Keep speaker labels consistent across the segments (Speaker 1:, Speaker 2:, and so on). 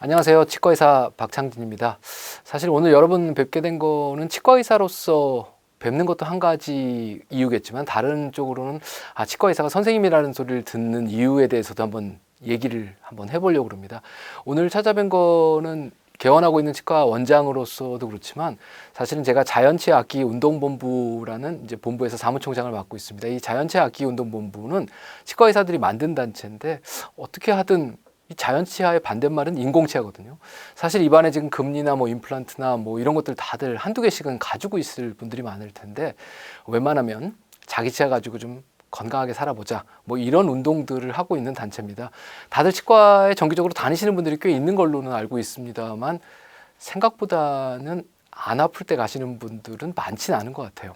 Speaker 1: 안녕하세요. 치과의사 박창진입니다. 사실 오늘 여러분 뵙게 된 거는 치과의사로서 뵙는 것도 한 가지 이유겠지만 다른 쪽으로는 치과의사가 선생님이라는 소리를 듣는 이유에 대해서도 한번 얘기를 한번 해보려고 합니다. 오늘 찾아뵌 거는 개원하고 있는 치과 원장으로서도 그렇지만 사실은 제가 자연치아 악기 운동본부라는 이제 본부에서 사무총장을 맡고 있습니다. 이 자연치아 악기 운동본부는 치과의사들이 만든 단체인데 어떻게 하든 이 자연치아의 반대말은 인공치아거든요. 사실 입안에 지금 금리나 임플란트나 이런 것들 다들 한두 개씩은 가지고 있을 분들이 많을 텐데 웬만하면 자기 치아 가지고 좀 건강하게 살아보자 이런 운동들을 하고 있는 단체입니다. 다들 치과에 정기적으로 다니시는 분들이 꽤 있는 걸로는 알고 있습니다만 생각보다는 안 아플 때 가시는 분들은 많지는 않은 것 같아요.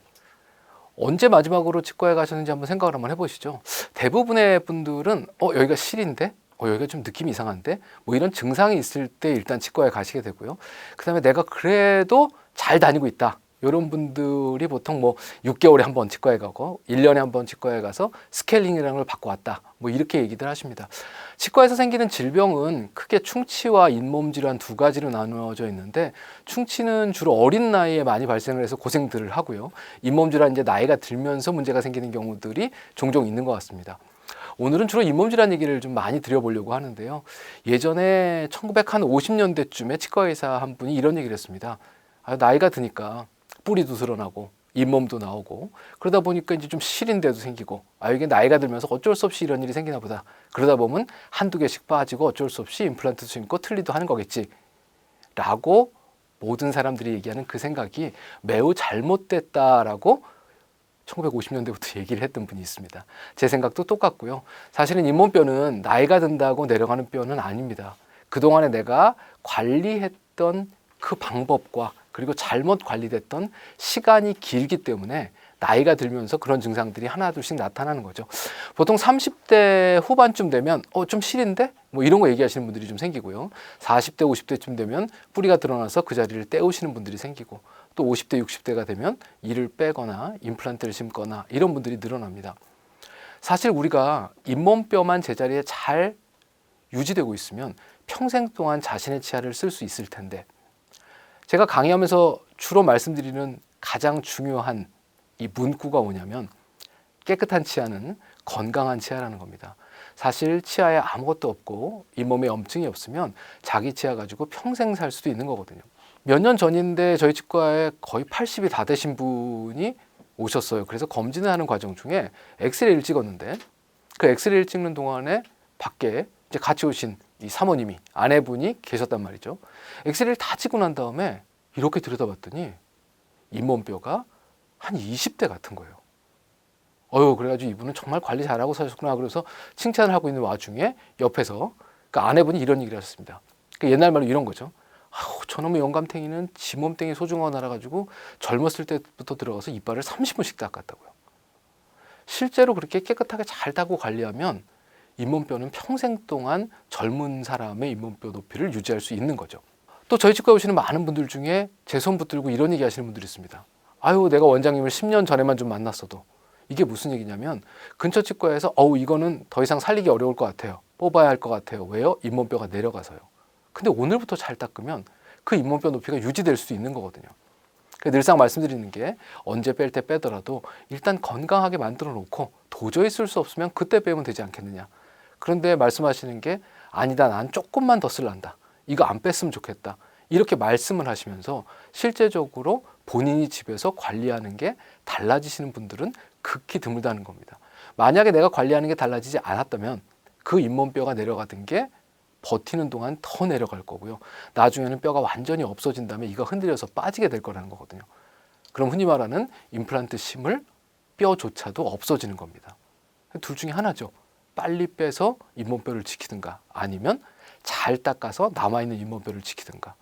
Speaker 1: 언제 마지막으로 치과에 가셨는지 한번 생각을 한번 해보시죠. 대부분의 분들은 여기가 실인데? 여기가 좀 느낌이 이상한데? 이런 증상이 있을 때 일단 치과에 가시게 되고요. 그 다음에 내가 그래도 잘 다니고 있다. 이런 분들이 보통 6개월에 한 번 치과에 가고 1년에 한 번 치과에 가서 스케일링이라는 걸 받고 왔다. 이렇게 얘기들 하십니다. 치과에서 생기는 질병은 크게 충치와 잇몸 질환 두 가지로 나누어져 있는데 충치는 주로 어린 나이에 많이 발생을 해서 고생들을 하고요. 잇몸 질환은 이제 나이가 들면서 문제가 생기는 경우들이 종종 있는 것 같습니다. 오늘은 주로 잇몸 질환 얘기를 좀 많이 드려보려고 하는데요. 예전에 1950년대쯤에 치과의사 한 분이 이런 얘기를 했습니다. 나이가 드니까 뿌리도 드러나고 잇몸도 나오고 그러다 보니까 이제 좀 시린데도 생기고 이게 나이가 들면서 어쩔 수 없이 이런 일이 생기나 보다. 그러다 보면 한두 개씩 빠지고 어쩔 수 없이 임플란트도 심고 틀리도 하는 거겠지 라고 모든 사람들이 얘기하는 그 생각이 매우 잘못됐다라고 1950년대부터 얘기를 했던 분이 있습니다. 제 생각도 똑같고요. 사실은 잇몸뼈는 나이가 든다고 내려가는 뼈는 아닙니다. 그동안에 내가 관리했던 그 방법과 그리고 잘못 관리됐던 시간이 길기 때문에 나이가 들면서 그런 증상들이 하나둘씩 나타나는 거죠. 보통 30대 후반쯤 되면 좀 시린데? 이런 거 얘기하시는 분들이 좀 생기고요. 40대 50대쯤 되면 뿌리가 드러나서 그 자리를 떼우시는 분들이 생기고 또 50대 60대가 되면 이를 빼거나 임플란트를 심거나 이런 분들이 늘어납니다. 사실 우리가 잇몸뼈만 제자리에 잘 유지되고 있으면 평생 동안 자신의 치아를 쓸 수 있을 텐데 제가 강의하면서 주로 말씀드리는 가장 중요한 이 문구가 뭐냐면 깨끗한 치아는 건강한 치아라는 겁니다. 사실 치아에 아무것도 없고 잇몸에 염증이 없으면 자기 치아 가지고 평생 살 수도 있는 거거든요. 몇 년 전인데 저희 치과에 거의 80이 다 되신 분이 오셨어요. 그래서 검진을 하는 과정 중에 엑스레이를 찍었는데 그 엑스레이를 찍는 동안에 밖에 이제 같이 오신 이 사모님이 아내분이 계셨단 말이죠. 엑스레이를 다 찍고 난 다음에 이렇게 들여다봤더니 잇몸뼈가 한 20대 같은 거예요. 그래가지고 이분은 정말 관리 잘하고 사셨구나. 그래서 칭찬을 하고 있는 와중에 옆에서 그 아내분이 이런 얘기를 하셨습니다. 그 옛날 말로 이런 거죠. 저놈의 영감탱이는 지 몸땡이 소중하고 날아가지고 젊었을 때부터 들어가서 이빨을 30분씩 닦았다고요. 실제로 그렇게 깨끗하게 잘 닦고 관리하면 잇몸뼈는 평생 동안 젊은 사람의 잇몸뼈 높이를 유지할 수 있는 거죠. 또 저희 치과에 오시는 많은 분들 중에 제 손 붙들고 이런 얘기 하시는 분들이 있습니다. 내가 원장님을 10년 전에만 좀 만났어도. 이게 무슨 얘기냐면 근처 치과에서 이거는 더 이상 살리기 어려울 것 같아요. 뽑아야 할 것 같아요. 왜요? 잇몸뼈가 내려가서요. 근데 오늘부터 잘 닦으면 그 잇몸뼈 높이가 유지될 수 있는 거거든요. 늘상 말씀드리는 게 언제 뺄 때 빼더라도 일단 건강하게 만들어 놓고 도저히 쓸 수 없으면 그때 빼면 되지 않겠느냐. 그런데 말씀하시는 게 아니다, 난 조금만 더 쓸란다. 이거 안 뺐으면 좋겠다. 이렇게 말씀을 하시면서 실제적으로 본인이 집에서 관리하는 게 달라지시는 분들은 극히 드물다는 겁니다. 만약에 내가 관리하는 게 달라지지 않았다면 그 잇몸뼈가 내려가던 게 버티는 동안 더 내려갈 거고요. 나중에는 뼈가 완전히 없어진 다음에 이가 흔들려서 빠지게 될 거라는 거거든요. 그럼 흔히 말하는 임플란트 심을 뼈조차도 없어지는 겁니다. 둘 중에 하나죠. 빨리 빼서 잇몸뼈를 지키든가 아니면 잘 닦아서 남아있는 잇몸뼈를 지키든가.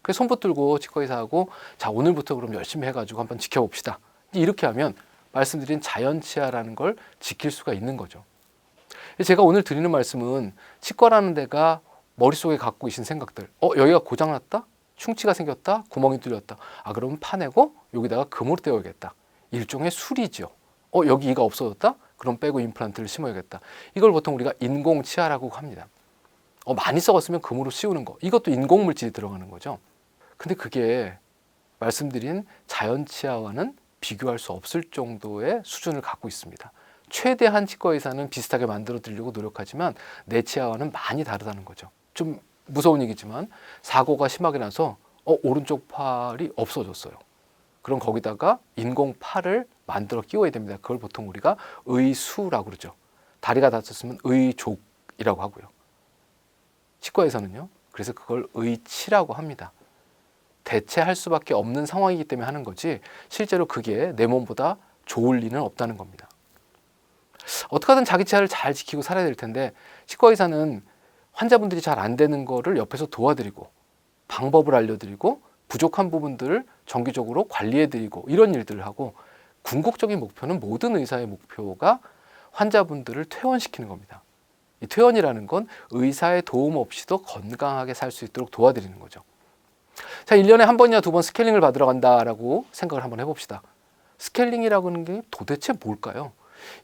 Speaker 1: 그래서 손 붙들고 치과의사하고 자 오늘부터 그럼 열심히 해가지고 한번 지켜봅시다. 이렇게 하면 말씀드린 자연치아라는 걸 지킬 수가 있는 거죠. 제가 오늘 드리는 말씀은 치과라는 데가 머릿속에 갖고 계신 생각들 여기가 고장났다? 충치가 생겼다? 구멍이 뚫렸다? 그러면 파내고 여기다가 금으로 떼어야겠다. 일종의 수리죠. 여기 이가 없어졌다? 그럼 빼고 임플란트를 심어야겠다. 이걸 보통 우리가 인공치아라고 합니다. 많이 썩었으면 금으로 씌우는 거. 이것도 인공물질이 들어가는 거죠. 근데 그게 말씀드린 자연 치아와는 비교할 수 없을 정도의 수준을 갖고 있습니다. 최대한 치과의사는 비슷하게 만들어 드리려고 노력하지만 내 치아와는 많이 다르다는 거죠. 좀 무서운 얘기지만 사고가 심하게 나서 오른쪽 팔이 없어졌어요. 그럼 거기다가 인공 팔을 만들어 끼워야 됩니다. 그걸 보통 우리가 의수라고 그러죠. 다리가 다쳤으면 의족이라고 하고요. 치과에서는요. 그래서 그걸 의치라고 합니다. 대체할 수밖에 없는 상황이기 때문에 하는 거지 실제로 그게 내 몸보다 좋을 리는 없다는 겁니다. 어떻게든 자기 치아를 잘 지키고 살아야 될 텐데 치과의사는 환자분들이 잘 안 되는 거를 옆에서 도와드리고 방법을 알려드리고 부족한 부분들을 정기적으로 관리해드리고 이런 일들을 하고 궁극적인 목표는 모든 의사의 목표가 환자분들을 퇴원시키는 겁니다. 이 퇴원이라는 건 의사의 도움 없이도 건강하게 살 수 있도록 도와드리는 거죠. 자, 1년에 한 번이나 두 번 스케일링을 받으러 간다라고 생각을 한번 해봅시다. 스케일링이라고 하는 게 도대체 뭘까요?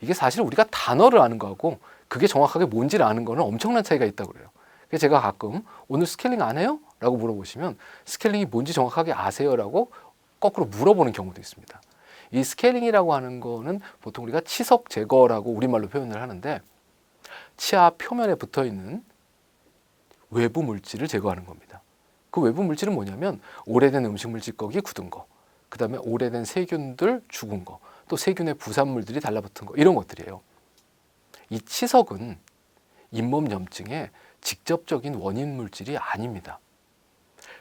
Speaker 1: 이게 사실 우리가 단어를 아는 거하고 그게 정확하게 뭔지를 아는 거는 엄청난 차이가 있다고 그래요. 그래서 제가 가끔 오늘 스케일링 안 해요? 라고 물어보시면 스케일링이 뭔지 정확하게 아세요? 라고 거꾸로 물어보는 경우도 있습니다. 이 스케일링이라고 하는 거는 보통 우리가 치석 제거라고 우리말로 표현을 하는데 치아 표면에 붙어있는 외부 물질을 제거하는 겁니다. 그 외부 물질은 뭐냐면 오래된 음식물 찌꺼기 굳은 거, 그 다음에 오래된 세균들 죽은 거, 또 세균의 부산물들이 달라붙은 거 이런 것들이에요. 이 치석은 잇몸 염증의 직접적인 원인 물질이 아닙니다.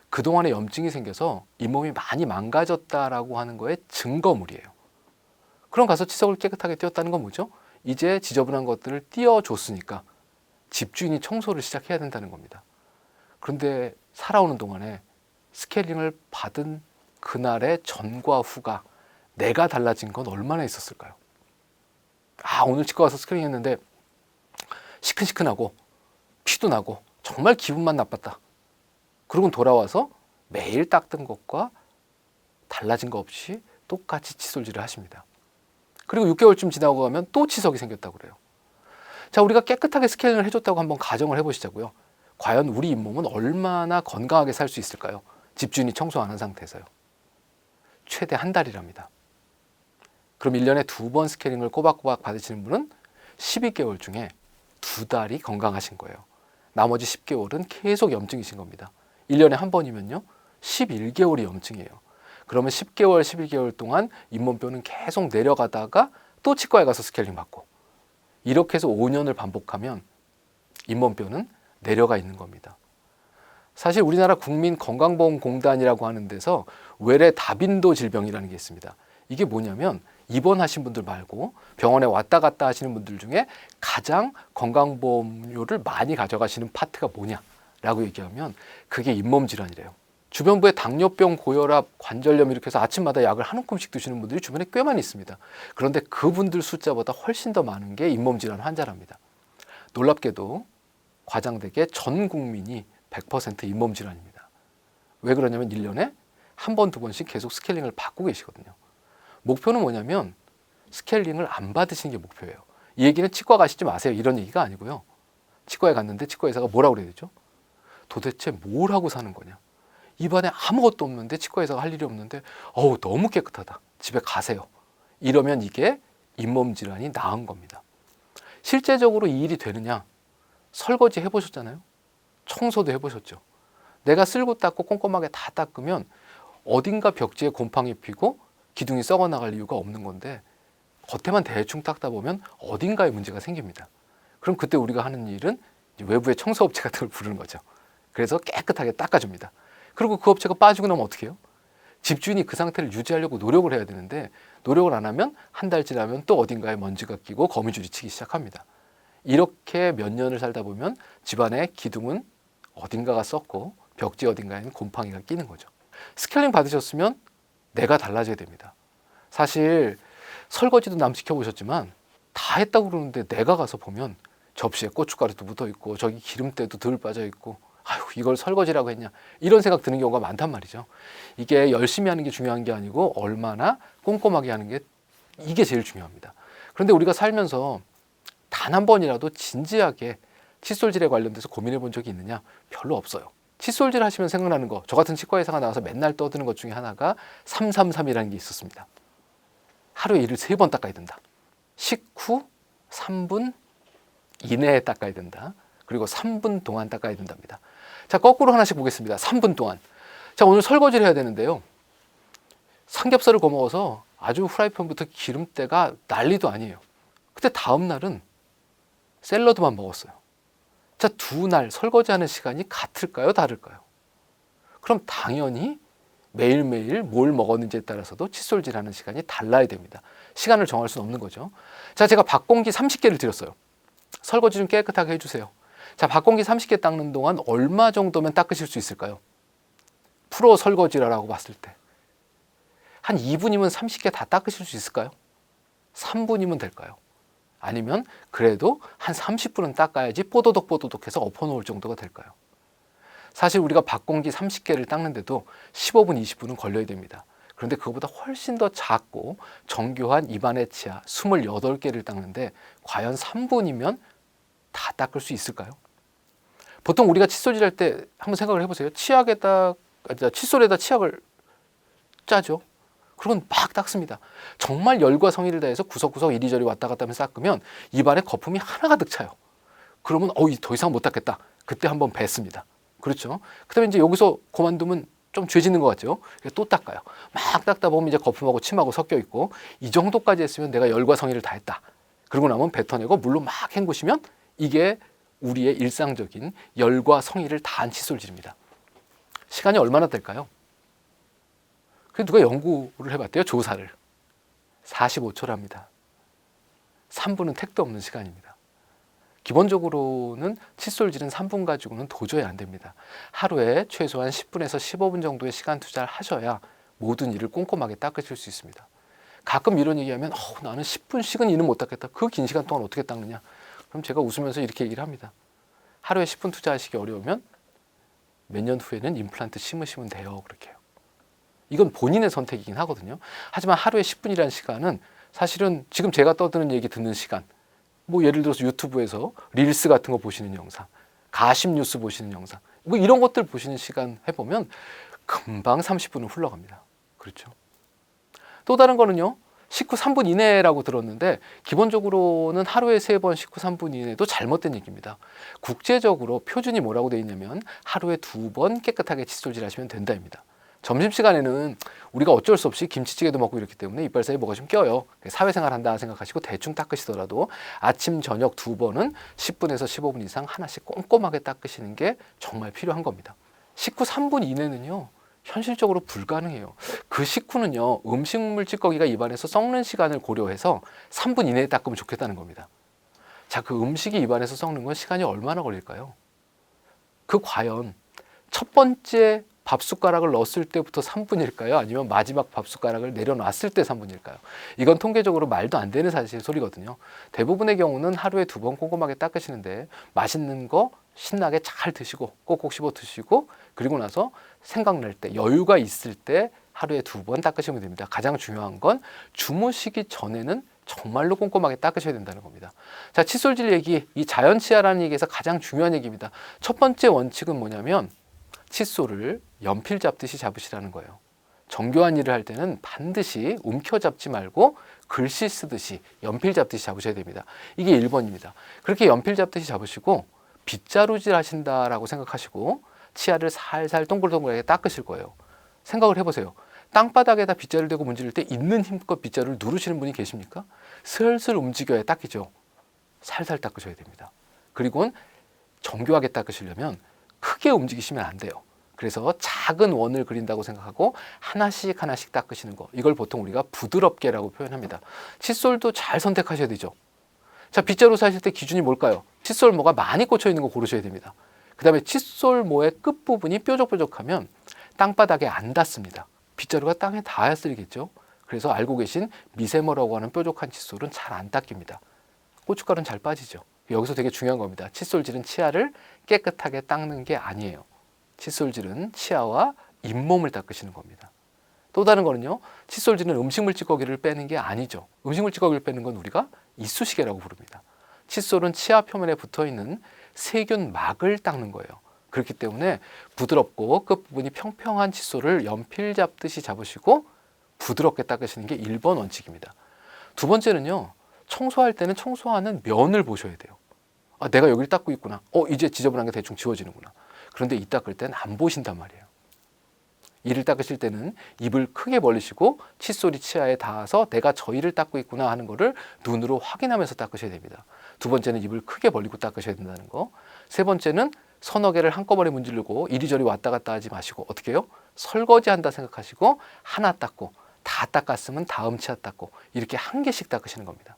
Speaker 1: 그동안에 염증이 생겨서 잇몸이 많이 망가졌다라고 하는 거의 증거물이에요. 그럼 가서 치석을 깨끗하게 떼었다는 건 뭐죠? 이제 지저분한 것들을 띄워줬으니까 집주인이 청소를 시작해야 된다는 겁니다. 그런데 살아오는 동안에 스케일링을 받은 그날의 전과 후가 내가 달라진 건 얼마나 있었을까요? 오늘 치과 가서 스케일링 했는데 시큰시큰하고 피도 나고 정말 기분만 나빴다. 그러고 돌아와서 매일 닦던 것과 달라진 거 없이 똑같이 칫솔질을 하십니다. 그리고 6개월쯤 지나고 가면 또 치석이 생겼다고 그래요. 자, 우리가 깨끗하게 스케일링을 해줬다고 한번 가정을 해보시자고요. 과연 우리 잇몸은 얼마나 건강하게 살 수 있을까요? 집주인이 청소 안 한 상태에서요. 최대 한 달이랍니다. 그럼 1년에 2번 스케일링을 꼬박꼬박 받으시는 분은 12개월 중에 2달이 건강하신 거예요. 나머지 10개월은 계속 염증이신 겁니다. 1년에 한 번이면요 11개월이 염증이에요. 그러면 10개월, 11개월 동안 잇몸뼈는 계속 내려가다가 또 치과에 가서 스케일링 받고 이렇게 해서 5년을 반복하면 잇몸뼈는 내려가 있는 겁니다. 사실 우리나라 국민건강보험공단이라고 하는 데서 외래 다빈도 질병이라는 게 있습니다. 이게 뭐냐면 입원하신 분들 말고 병원에 왔다 갔다 하시는 분들 중에 가장 건강보험료를 많이 가져가시는 파트가 뭐냐라고 얘기하면 그게 잇몸 질환이래요. 주변부에 당뇨병, 고혈압, 관절염 이렇게 해서 아침마다 약을 한 움큼씩 드시는 분들이 주변에 꽤 많이 있습니다. 그런데 그분들 숫자보다 훨씬 더 많은 게 잇몸 질환 환자랍니다. 놀랍게도 과장되게 전 국민이 100% 잇몸 질환입니다. 왜 그러냐면 1년에 한 번, 두 번씩 계속 스케일링을 받고 계시거든요. 목표는 뭐냐면 스케일링을 안 받으시는 게 목표예요. 이 얘기는 치과 가시지 마세요 이런 얘기가 아니고요. 치과에 갔는데 치과 의사가 뭐라고 그래야 되죠? 도대체 뭘 하고 사는 거냐? 입안에 아무것도 없는데 치과 의사가 할 일이 없는데 너무 깨끗하다. 집에 가세요. 이러면 이게 잇몸 질환이 나은 겁니다. 실제적으로 이 일이 되느냐? 설거지 해보셨잖아요. 청소도 해보셨죠. 내가 쓸고 닦고 꼼꼼하게 다 닦으면 어딘가 벽지에 곰팡이 피고 기둥이 썩어 나갈 이유가 없는 건데 겉에만 대충 닦다 보면 어딘가에 문제가 생깁니다. 그럼 그때 우리가 하는 일은 외부의 청소업체 같은 걸 부르는 거죠. 그래서 깨끗하게 닦아줍니다. 그리고 그 업체가 빠지고 나면 어떻게 해요? 집주인이 그 상태를 유지하려고 노력을 해야 되는데 노력을 안 하면 한 달 지나면 또 어딘가에 먼지가 끼고 거미줄이 치기 시작합니다. 이렇게 몇 년을 살다 보면 집안의 기둥은 어딘가가 썩고 벽지 어딘가에는 곰팡이가 끼는 거죠. 스케일링 받으셨으면 내가 달라져야 됩니다. 사실 설거지도 남 시켜보셨지만 다 했다고 그러는데 내가 가서 보면 접시에 고춧가루도 묻어있고 저기 기름때도 덜 빠져있고 이걸 설거지라고 했냐 이런 생각 드는 경우가 많단 말이죠. 이게 열심히 하는 게 중요한 게 아니고 얼마나 꼼꼼하게 하는 게 이게 제일 중요합니다. 그런데 우리가 살면서 단 한 번이라도 진지하게 칫솔질에 관련돼서 고민해 본 적이 있느냐? 별로 없어요. 칫솔질 하시면 생각나는 거, 저 같은 치과 의사가 나와서 맨날 떠드는 것 중에 하나가 333이라는 게 있었습니다. 하루에 이를 3번 닦아야 된다. 식후 3분 이내에 닦아야 된다. 그리고 3분 동안 닦아야 된답니다. 자, 거꾸로 하나씩 보겠습니다. 3분 동안. 자, 오늘 설거지를 해야 되는데요. 삼겹살을 구워 먹어서 아주 후라이팬부터 기름때가 난리도 아니에요. 근데 다음 날은 샐러드만 먹었어요. 자, 두 날 설거지하는 시간이 같을까요? 다를까요? 그럼 당연히 매일매일 뭘 먹었는지에 따라서도 칫솔질하는 시간이 달라야 됩니다. 시간을 정할 수는 없는 거죠. 자, 제가 밥공기 30개를 드렸어요. 설거지 좀 깨끗하게 해주세요. 자, 밥공기 30개 닦는 동안 얼마 정도면 닦으실 수 있을까요? 프로 설거지라고 봤을 때 한 2분이면 30개 다 닦으실 수 있을까요? 3분이면 될까요? 아니면 그래도 한 30분은 닦아야지 뽀도독 해서 엎어놓을 정도가 될까요? 사실 우리가 밥공기 30개를 닦는데도 15분, 20분은 걸려야 됩니다. 그런데 그거보다 훨씬 더 작고 정교한 입안의 치아 28개를 닦는데 과연 3분이면 다 닦을 수 있을까요? 보통 우리가 칫솔질 할 때 한번 생각을 해보세요. 칫솔에다 치약을 짜죠. 그러면 막 닦습니다. 정말 열과 성의를 다해서 구석구석 이리저리 왔다 갔다 하면서 닦으면 입안에 거품이 하나 가득 차요. 그러면 더 이상 못 닦겠다. 그때 한번 뱉습니다. 그렇죠? 그 다음에 이제 여기서 그만두면 좀 죄짓는 것 같죠? 또 닦아요. 막 닦다 보면 이제 거품하고 침하고 섞여 있고 이 정도까지 했으면 내가 열과 성의를 다했다. 그러고 나면 뱉어내고 물로 막 헹구시면 이게 우리의 일상적인 열과 성의를 다한 칫솔질입니다. 시간이 얼마나 될까요? 그 누가 연구를 해봤대요. 조사를. 45초랍니다. 3분은 택도 없는 시간입니다. 기본적으로는 칫솔질은 3분 가지고는 도저히 안 됩니다. 하루에 최소한 10분에서 15분 정도의 시간 투자를 하셔야 모든 일을 꼼꼼하게 닦으실 수 있습니다. 가끔 이런 얘기하면 나는 10분씩은 이는 못 닦겠다. 그 긴 시간 동안 어떻게 닦느냐. 그럼 제가 웃으면서 이렇게 얘기를 합니다. 하루에 10분 투자하시기 어려우면 몇 년 후에는 임플란트 심으시면 돼요. 그렇게 해요. 이건 본인의 선택이긴 하거든요. 하지만 하루에 10분이라는 시간은 사실은 지금 제가 떠드는 얘기 듣는 시간, 뭐 예를 들어서 유튜브에서 릴스 같은 거 보시는 영상, 가십 뉴스 보시는 영상, 뭐 이런 것들 보시는 시간 해보면 금방 30분은 흘러갑니다. 그렇죠? 또 다른 거는요. 식후 3분 이내라고 들었는데 기본적으로는 하루에 3번 식후 3분 이내도 잘못된 얘기입니다. 국제적으로 표준이 뭐라고 되어 있냐면 하루에 2번 깨끗하게 칫솔질 하시면 된다입니다. 점심시간에는 우리가 어쩔 수 없이 김치찌개도 먹고 이렇기 때문에 이빨 사이에 뭐가 좀 껴요. 사회생활 한다 생각하시고 대충 닦으시더라도 아침 저녁 2번은 10분에서 15분 이상 하나씩 꼼꼼하게 닦으시는 게 정말 필요한 겁니다. 식후 3분 이내는요. 현실적으로 불가능해요. 그 식후는요. 음식물 찌꺼기가 입안에서 썩는 시간을 고려해서 3분 이내에 닦으면 좋겠다는 겁니다. 자, 그 음식이 입안에서 썩는 건 시간이 얼마나 걸릴까요? 그 과연 첫 번째 밥숟가락을 넣었을 때부터 3분일까요? 아니면 마지막 밥숟가락을 내려놨을 때 3분일까요? 이건 통계적으로 말도 안 되는 사실 소리거든요. 대부분의 경우는 하루에 2번 꼼꼼하게 닦으시는데 맛있는 거 신나게 잘 드시고 꼭꼭 씹어 드시고 그리고 나서 생각날 때 여유가 있을 때 하루에 2번 닦으시면 됩니다. 가장 중요한 건 주무시기 전에는 정말로 꼼꼼하게 닦으셔야 된다는 겁니다. 자, 칫솔질 얘기, 이 자연치아라는 얘기에서 가장 중요한 얘기입니다. 첫 번째 원칙은 뭐냐면 칫솔을 연필 잡듯이 잡으시라는 거예요. 정교한 일을 할 때는 반드시 움켜잡지 말고 글씨 쓰듯이 연필 잡듯이 잡으셔야 됩니다. 이게 1번입니다. 그렇게 연필 잡듯이 잡으시고 빗자루질 하신다라고 생각하시고 치아를 살살 동글동글하게 닦으실 거예요. 생각을 해보세요. 땅바닥에다 빗자루를 대고 문지를 때 있는 힘껏 빗자루를 누르시는 분이 계십니까? 슬슬 움직여야 닦이죠. 살살 닦으셔야 됩니다. 그리고 정교하게 닦으시려면 크게 움직이시면 안 돼요. 그래서 작은 원을 그린다고 생각하고 하나씩 닦으시는 거. 이걸 보통 우리가 부드럽게라고 표현합니다. 칫솔도 잘 선택하셔야 되죠. 자, 빗자루 사실 때 기준이 뭘까요? 칫솔모가 많이 꽂혀 있는 거 고르셔야 됩니다. 그 다음에 칫솔모의 끝부분이 뾰족뾰족하면 땅바닥에 안 닿습니다. 빗자루가 땅에 닿았으리겠죠. 그래서 알고 계신 미세모라고 하는 뾰족한 칫솔은 잘 안 닦입니다. 고춧가루는 잘 빠지죠. 여기서 되게 중요한 겁니다. 칫솔질은 치아를 깨끗하게 닦는 게 아니에요. 칫솔질은 치아와 잇몸을 닦으시는 겁니다. 또 다른 거는요. 칫솔질은 음식물 찌꺼기를 빼는 게 아니죠. 음식물 찌꺼기를 빼는 건 우리가 이쑤시개라고 부릅니다. 칫솔은 치아 표면에 붙어있는 세균막을 닦는 거예요. 그렇기 때문에 부드럽고 끝부분이 평평한 칫솔을 연필 잡듯이 잡으시고 부드럽게 닦으시는 게 1번 원칙입니다. 두 번째는요. 청소할 때는 청소하는 면을 보셔야 돼요. 아, 내가 여기를 닦고 있구나. 이제 지저분한 게 대충 지워지는구나. 그런데 이 닦을 때는 안 보신단 말이에요. 이를 닦으실 때는 입을 크게 벌리시고 칫솔이 치아에 닿아서 내가 저 이를 닦고 있구나 하는 거를 눈으로 확인하면서 닦으셔야 됩니다. 두 번째는 입을 크게 벌리고 닦으셔야 된다는 거. 세 번째는 서너 개를 한꺼번에 문지르고 이리저리 왔다 갔다 하지 마시고 어떻게 해요? 설거지한다 생각하시고 하나 닦고 다 닦았으면 다음 치아 닦고 이렇게 한 개씩 닦으시는 겁니다.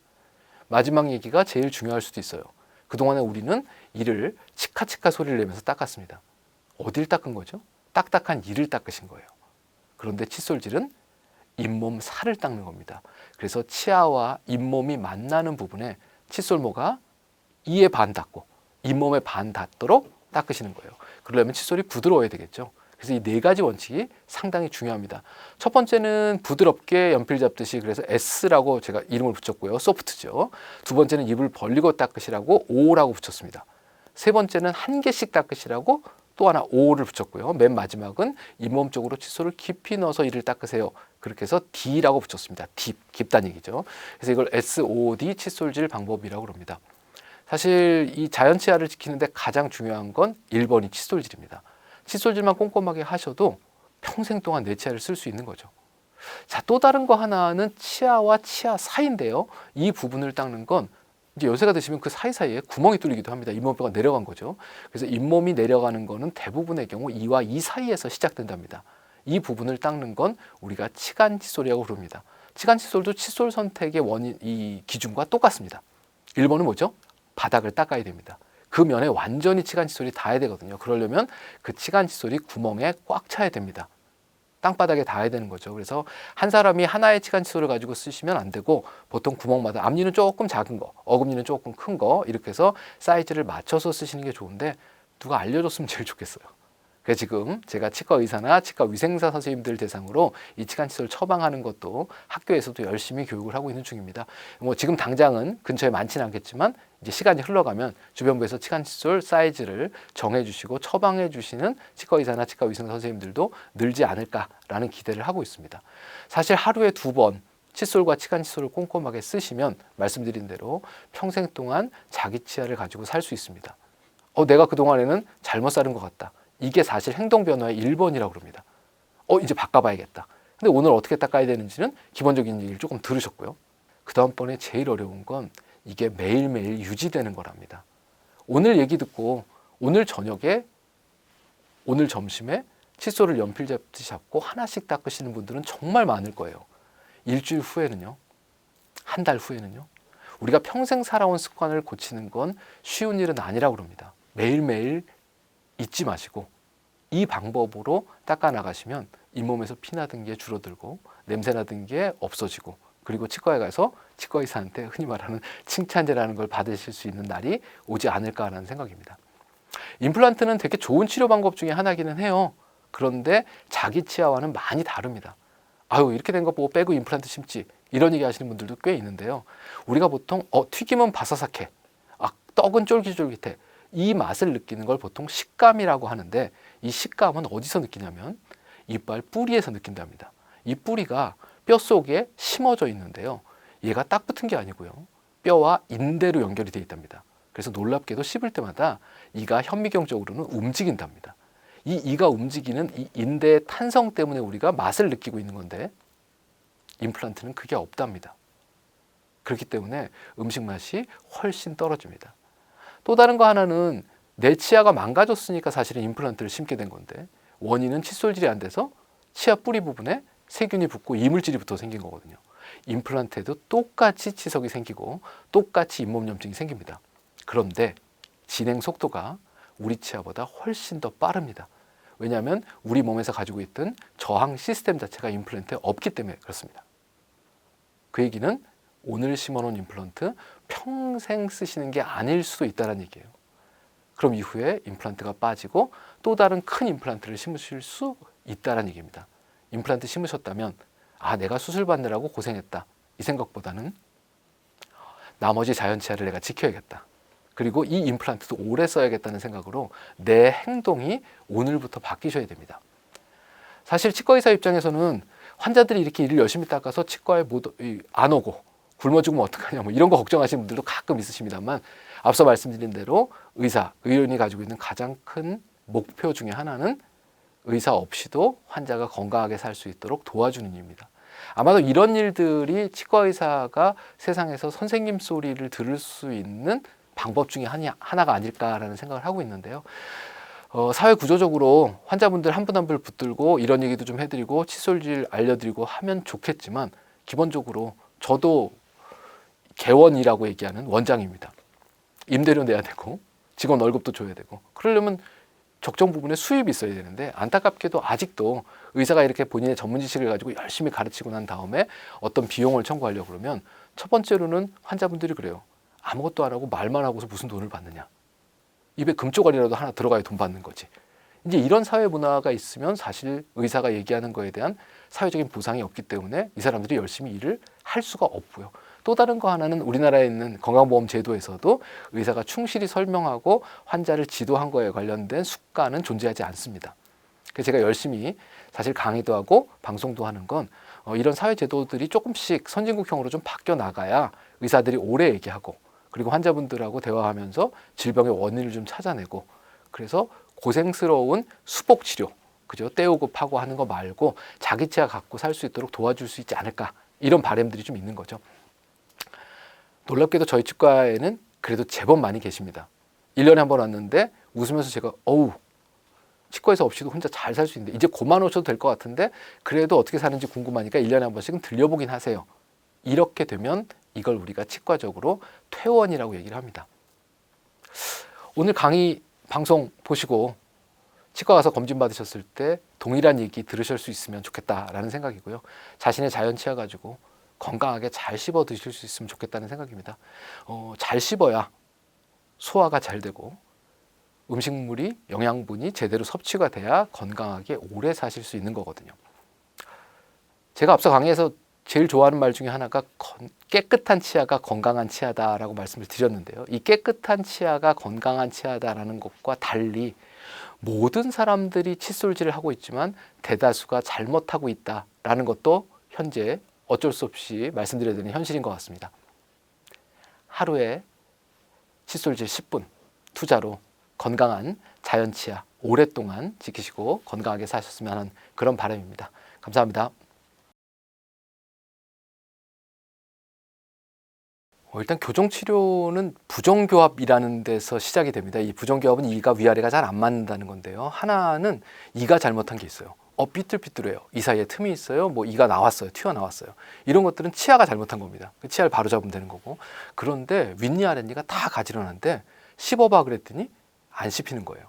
Speaker 1: 마지막 얘기가 제일 중요할 수도 있어요. 그동안에 우리는 이를 치카치카 소리를 내면서 닦았습니다. 어딜 닦은 거죠? 딱딱한 이를 닦으신 거예요. 그런데 칫솔질은 잇몸 살을 닦는 겁니다. 그래서 치아와 잇몸이 만나는 부분에 칫솔모가 이에 반 닿고 잇몸에 반 닿도록 닦으시는 거예요. 그러려면 칫솔이 부드러워야 되겠죠. 그래서 이 네 가지 원칙이 상당히 중요합니다. 첫 번째는 부드럽게 연필 잡듯이 그래서 S라고 제가 이름을 붙였고요. 소프트죠. 두 번째는 입을 벌리고 닦으시라고 O라고 붙였습니다. 세 번째는 한 개씩 닦으시라고 또 하나 O를 붙였고요. 맨 마지막은 잇몸 쪽으로 칫솔을 깊이 넣어서 이를 닦으세요. 그렇게 해서 D라고 붙였습니다. 딥, 깊다는 얘기죠. 그래서 이걸 SOD 칫솔질 방법이라고 합니다. 사실 이 자연 치아를 지키는데 가장 중요한 건 1번이 칫솔질입니다. 칫솔질만 꼼꼼하게 하셔도 평생 동안 내 치아를 쓸 수 있는 거죠. 자, 또 다른 거 하나는 치아와 치아 사이인데요. 이 부분을 닦는 건 이제 연세가 드시면 그 사이사이에 구멍이 뚫리기도 합니다. 잇몸뼈가 내려간 거죠. 그래서 잇몸이 내려가는 거는 대부분의 경우 이와 이 사이에서 시작된답니다. 이 부분을 닦는 건 우리가 치간 칫솔이라고 부릅니다. 치간 칫솔도 칫솔 선택의 원인, 이 기준과 똑같습니다. 1번은 뭐죠? 바닥을 닦아야 됩니다. 그 면에 완전히 치간 칫솔이 닿아야 되거든요. 그러려면 그 치간 칫솔이 구멍에 꽉 차야 됩니다. 땅바닥에 닿아야 되는 거죠. 그래서 한 사람이 하나의 치간 칫솔을 가지고 쓰시면 안 되고 보통 구멍마다 앞니는 조금 작은 거, 어금니는 조금 큰 거 이렇게 해서 사이즈를 맞춰서 쓰시는 게 좋은데 누가 알려줬으면 제일 좋겠어요. 그래서 지금 제가 치과 의사나 치과 위생사 선생님들 대상으로 이 치간 칫솔 처방하는 것도 학교에서도 열심히 교육을 하고 있는 중입니다. 뭐 지금 당장은 근처에 많지는 않겠지만 이제 시간이 흘러가면 주변부에서 치간 칫솔 사이즈를 정해주시고 처방해주시는 치과 의사나 치과 위생사 선생님들도 늘지 않을까라는 기대를 하고 있습니다. 사실 하루에 2번 칫솔과 치간 칫솔을 꼼꼼하게 쓰시면 말씀드린 대로 평생 동안 자기 치아를 가지고 살 수 있습니다. 내가 그동안에는 잘못 살은 것 같다. 이게 사실 행동 변화의 1번이라고 그럽니다. 이제 바꿔봐야겠다. 근데 오늘 어떻게 닦아야 되는지는 기본적인 얘기를 조금 들으셨고요. 그 다음번에 제일 어려운 건 이게 매일매일 유지되는 거랍니다. 오늘 얘기 듣고 오늘 저녁에 오늘 점심에 칫솔을 연필 잡듯이 잡고 하나씩 닦으시는 분들은 정말 많을 거예요. 일주일 후에는요. 한 달 후에는요. 우리가 평생 살아온 습관을 고치는 건 쉬운 일은 아니라고 그럽니다. 매일매일 잊지 마시고 이 방법으로 닦아 나가시면 잇몸에서 피 나던 게 줄어들고 냄새 나던 게 없어지고 그리고 치과에 가서 치과 의사한테 흔히 말하는 칭찬제라는 걸 받으실 수 있는 날이 오지 않을까 하는 생각입니다. 임플란트는 되게 좋은 치료 방법 중에 하나기는 해요. 그런데 자기 치아와는 많이 다릅니다. 아유, 이렇게 된 거 보고 빼고 임플란트 심지 이런 얘기 하시는 분들도 꽤 있는데요. 우리가 보통 튀김은 바사삭해, 떡은 쫄깃쫄깃해 이 맛을 느끼는 걸 보통 식감이라고 하는데 이 식감은 어디서 느끼냐면 이빨 뿌리에서 느낀답니다. 이 뿌리가 뼈 속에 심어져 있는데요. 얘가 딱 붙은 게 아니고요. 뼈와 인대로 연결이 되어 있답니다. 그래서 놀랍게도 씹을 때마다 이가 현미경적으로는 움직인답니다. 이 이가 움직이는 이 인대의 탄성 때문에 우리가 맛을 느끼고 있는 건데 임플란트는 그게 없답니다. 그렇기 때문에 음식 맛이 훨씬 떨어집니다. 또 다른 거 하나는 내 치아가 망가졌으니까 사실은 임플란트를 심게 된 건데 원인은 칫솔질이 안 돼서 치아 뿌리 부분에 세균이 붙고 이물질이 붙어 생긴 거거든요. 임플란트에도 똑같이 치석이 생기고 똑같이 잇몸염증이 생깁니다. 그런데 진행 속도가 우리 치아보다 훨씬 더 빠릅니다. 왜냐하면 우리 몸에서 가지고 있던 저항 시스템 자체가 임플란트에 없기 때문에 그렇습니다. 그 얘기는 오늘 심어놓은 임플란트 평생 쓰시는 게 아닐 수도 있다는 얘기예요. 그럼 이후에 임플란트가 빠지고 또 다른 큰 임플란트를 심으실 수 있다는 얘기입니다. 임플란트 심으셨다면 내가 수술 받느라고 고생했다 이 생각보다는 나머지 자연 치아를 내가 지켜야겠다. 그리고 이 임플란트도 오래 써야겠다는 생각으로 내 행동이 오늘부터 바뀌셔야 됩니다. 사실 치과 의사 입장에서는 환자들이 이렇게 일을 열심히 닦아서 치과에 안 오고 굶어 죽으면 어떡하냐 뭐 이런 거 걱정하시는 분들도 가끔 있으십니다만, 앞서 말씀드린 대로 의료인이 가지고 있는 가장 큰 목표 중에 하나는 의사 없이도 환자가 건강하게 살 수 있도록 도와주는 일입니다. 아마도 이런 일들이 치과 의사가 세상에서 선생님 소리를 들을 수 있는 방법 중에 하나가 아닐까라는 생각을 하고 있는데요. 사회 구조적으로 환자분들 한 분 한 분 붙들고 이런 얘기도 좀 해드리고 칫솔질 알려드리고 하면 좋겠지만, 기본적으로 저도 개원이라고 얘기하는 원장입니다. 임대료 내야 되고 직원 월급도 줘야 되고, 그러려면 적정 부분에 수입이 있어야 되는데, 안타깝게도 아직도 의사가 이렇게 본인의 전문 지식을 가지고 열심히 가르치고 난 다음에 어떤 비용을 청구하려고 그러면, 첫 번째로는 환자분들이 그래요. 아무것도 안 하고 말만 하고서 무슨 돈을 받느냐. 입에 금쪽알이라도 하나 들어가야 돈 받는 거지. 이제 이런 사회 문화가 있으면 사실 의사가 얘기하는 거에 대한 사회적인 보상이 없기 때문에 이 사람들이 열심히 일을 할 수가 없고요. 또 다른 거 하나는 우리나라에 있는 건강보험 제도에서도 의사가 충실히 설명하고 환자를 지도한 거에 관련된 습관은 존재하지 않습니다. 그래서 제가 열심히 사실 강의도 하고 방송도 하는 건 이런 사회 제도들이 조금씩 선진국형으로 좀 바뀌어 나가야 의사들이 오래 얘기하고, 그리고 환자분들하고 대화하면서 질병의 원인을 좀 찾아내고, 그래서 고생스러운 수복 치료, 그죠? 떼우고 파고 하는 거 말고 자기 치아 갖고 살 수 있도록 도와줄 수 있지 않을까, 이런 바람들이 좀 있는 거죠. 놀랍게도 저희 치과에는 그래도 제법 많이 계십니다. 1년에 한 번 왔는데 웃으면서 제가 치과에서 없이도 혼자 잘 살 수 있는데 이제 그만 오셔도 될 것 같은데 그래도 어떻게 사는지 궁금하니까 1년에 한 번씩은 들려보긴 하세요. 이렇게 되면 이걸 우리가 치과적으로 퇴원이라고 얘기를 합니다. 오늘 강의 방송 보시고 치과 가서 검진 받으셨을 때 동일한 얘기 들으실 수 있으면 좋겠다라는 생각이고요. 자신의 자연 치아 가지고 건강하게 잘 씹어 드실 수 있으면 좋겠다는 생각입니다. 잘 씹어야 소화가 잘 되고 음식물이 영양분이 제대로 섭취가 돼야 건강하게 오래 사실 수 있는 거거든요. 제가 앞서 강의에서 제일 좋아하는 말 중에 하나가 깨끗한 치아가 건강한 치아다라고 말씀을 드렸는데요. 이 깨끗한 치아가 건강한 치아다라는 것과 달리 모든 사람들이 칫솔질을 하고 있지만 대다수가 잘못하고 있다라는 것도 현재 어쩔 수 없이 말씀드려야 되는 현실인 것 같습니다. 하루에 칫솔질 10분 투자로 건강한 자연 치아 오랫동안 지키시고 건강하게 사셨으면 하는 그런 바람입니다. 감사합니다. 일단 교정치료는 부정교합이라는 데서 시작이 됩니다. 이 부정교합은 이가 위아래가 잘 안 맞는다는 건데요. 하나는 이가 잘못한 게 있어요. 삐뚤삐뚤해요. 이 사이에 틈이 있어요. 뭐 이가 나왔어요. 튀어나왔어요. 이런 것들은 치아가 잘못한 겁니다. 치아를 바로 잡으면 되는 거고. 그런데 윗니 아랫니가 다 가지런한데 씹어봐 그랬더니 안 씹히는 거예요.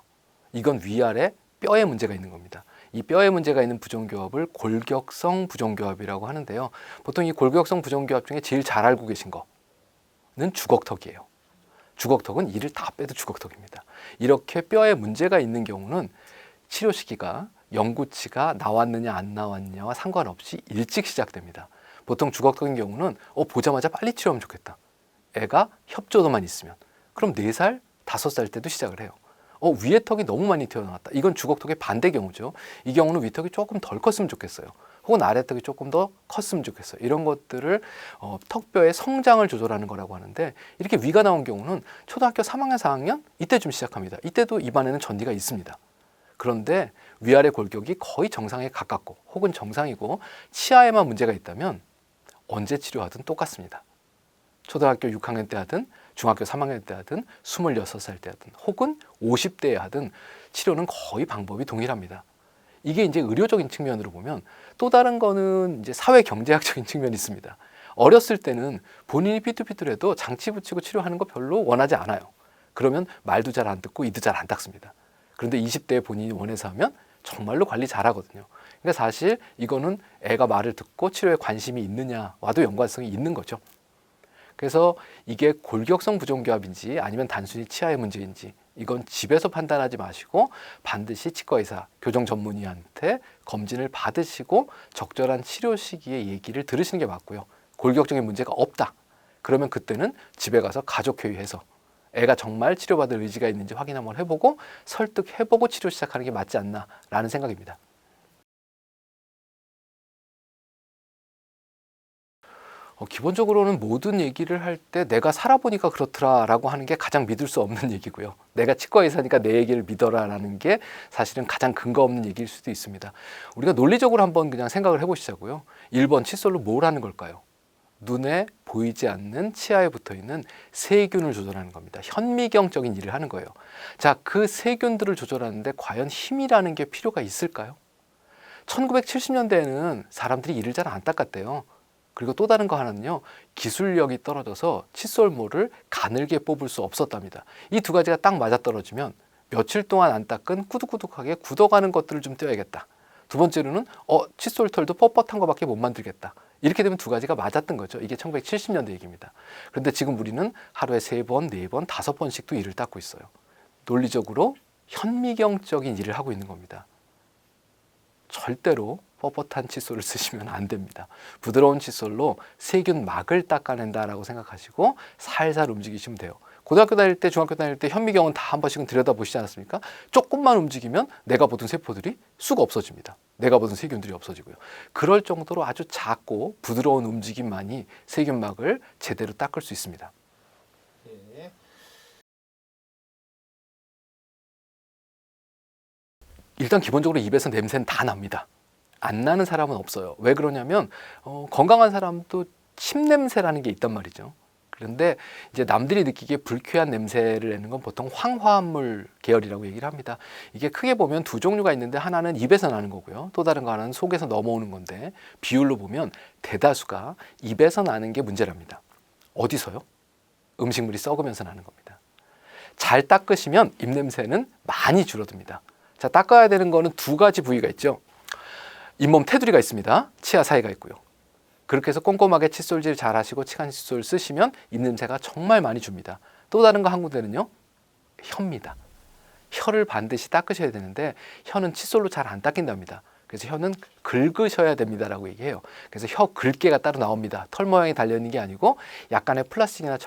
Speaker 1: 이건 위아래 뼈에 문제가 있는 겁니다. 이 뼈에 문제가 있는 부정교합을 골격성 부정교합이라고 하는데요. 보통 이 골격성 부정교합 중에 제일 잘 알고 계신 거는 주걱턱이에요. 주걱턱은 이를 다 빼도 주걱턱입니다. 이렇게 뼈에 문제가 있는 경우는 치료 시기가 영구치가 나왔느냐 안 나왔느냐와 상관없이 일찍 시작됩니다. 보통 주걱턱인 경우는 보자마자 빨리 치료하면 좋겠다. 애가 협조도만 있으면. 그럼 4살, 5살 때도 시작을 해요. 위에 턱이 너무 많이 튀어나왔다. 이건 주걱턱의 반대 경우죠. 이 경우는 위턱이 조금 덜 컸으면 좋겠어요. 혹은 아래턱이 조금 더 컸으면 좋겠어요. 이런 것들을 턱뼈의 성장을 조절하는 거라고 하는데, 이렇게 위가 나온 경우는 초등학교 3학년, 4학년 이때쯤 시작합니다. 이때도 입안에는 전니가 있습니다. 그런데 위아래 골격이 거의 정상에 가깝고 혹은 정상이고 치아에만 문제가 있다면 언제 치료하든 똑같습니다. 초등학교 6학년 때 하든 중학교 3학년 때 하든 26살 때 하든 혹은 50대에 하든 치료는 거의 방법이 동일합니다. 이게 이제 의료적인 측면으로 보면, 또 다른 거는 이제 사회 경제학적인 측면이 있습니다. 어렸을 때는 본인이 삐뚤삐뚤해도 장치 붙이고 치료하는 거 별로 원하지 않아요. 그러면 말도 잘 안 듣고 이도 잘 안 닦습니다. 그런데 20대에 본인이 원해서 하면 정말로 관리 잘하거든요. 그러니까 사실 이거는 애가 말을 듣고 치료에 관심이 있느냐와도 연관성이 있는 거죠. 그래서 이게 골격성 부정교합인지 아니면 단순히 치아의 문제인지 이건 집에서 판단하지 마시고 반드시 치과의사, 교정 전문의한테 검진을 받으시고 적절한 치료 시기에 얘기를 들으시는 게 맞고요. 골격적인 문제가 없다. 그러면 그때는 집에 가서 가족회의해서 애가 정말 치료받을 의지가 있는지 확인 한번 해보고 설득해보고 치료 시작하는 게 맞지 않나라는 생각입니다. 기본적으로는 모든 얘기를 할 때 내가 살아보니까 그렇더라라고 하는 게 가장 믿을 수 없는 얘기고요. 내가 치과 의사니까 내 얘기를 믿어라라는 게 사실은 가장 근거 없는 얘기일 수도 있습니다. 우리가 논리적으로 한번 그냥 생각을 해보시자고요. 1번 칫솔로 뭘 하는 걸까요? 눈에 보이지 않는 치아에 붙어있는 세균을 조절하는 겁니다. 현미경적인 일을 하는 거예요. 자, 그 세균들을 조절하는데 과연 힘이라는 게 필요가 있을까요? 1970년대에는 사람들이 이를 잘 안 닦았대요. 그리고 또 다른 거 하나는요, 기술력이 떨어져서 칫솔모를 가늘게 뽑을 수 없었답니다. 이 두 가지가 딱 맞아떨어지면 며칠 동안 안 닦은 꾸덕꾸덕하게 굳어가는 것들을 좀 떼어야겠다. 두 번째로는 칫솔 털도 뻣뻣한 거밖에 못 만들겠다. 이렇게 되면 두 가지가 맞았던 거죠. 이게 1970년대 얘기입니다. 그런데 지금 우리는 하루에 3번, 4번, 5번씩도 이를 닦고 있어요. 논리적으로 현미경적인 일을 하고 있는 겁니다. 절대로 뻣뻣한 칫솔을 쓰시면 안 됩니다. 부드러운 칫솔로 세균막을 닦아낸다라고 생각하시고 살살 움직이시면 돼요. 고등학교 다닐 때, 중학교 다닐 때 현미경은 다 한 번씩은 들여다보시지 않았습니까? 조금만 움직이면 내가 보던 세포들이 쑥 없어집니다. 내가 보던 세균들이 없어지고요. 그럴 정도로 아주 작고 부드러운 움직임만이 세균막을 제대로 닦을 수 있습니다. 네. 일단 기본적으로 입에서 냄새는 다 납니다. 안 나는 사람은 없어요. 왜 그러냐면 건강한 사람도 침 냄새라는 게 있단 말이죠. 그런데 이제 남들이 느끼기에 불쾌한 냄새를 내는 건 보통 황화합물 계열이라고 얘기를 합니다. 이게 크게 보면 두 종류가 있는데 하나는 입에서 나는 거고요. 또 다른 거 하나는 속에서 넘어오는 건데 비율로 보면 대다수가 입에서 나는 게 문제랍니다. 어디서요? 음식물이 썩으면서 나는 겁니다. 잘 닦으시면 입냄새는 많이 줄어듭니다. 자, 닦아야 되는 거는 두 가지 부위가 있죠. 잇몸 테두리가 있습니다. 치아 사이가 있고요. 그렇게 해서 꼼꼼하게 칫솔질 잘 하시고 치간 칫솔 쓰시면 입냄새가 정말 많이 줍니다. 또 다른 거 한 군데는요, 혀입니다. 혀를 반드시 닦으셔야 되는데 혀는 칫솔로 잘 안 닦인답니다. 그래서 혀는 긁으셔야 됩니다라고 얘기해요. 그래서 혀 긁개가 따로 나옵니다. 털 모양이 달려있는 게 아니고 약간의 플라스틱이나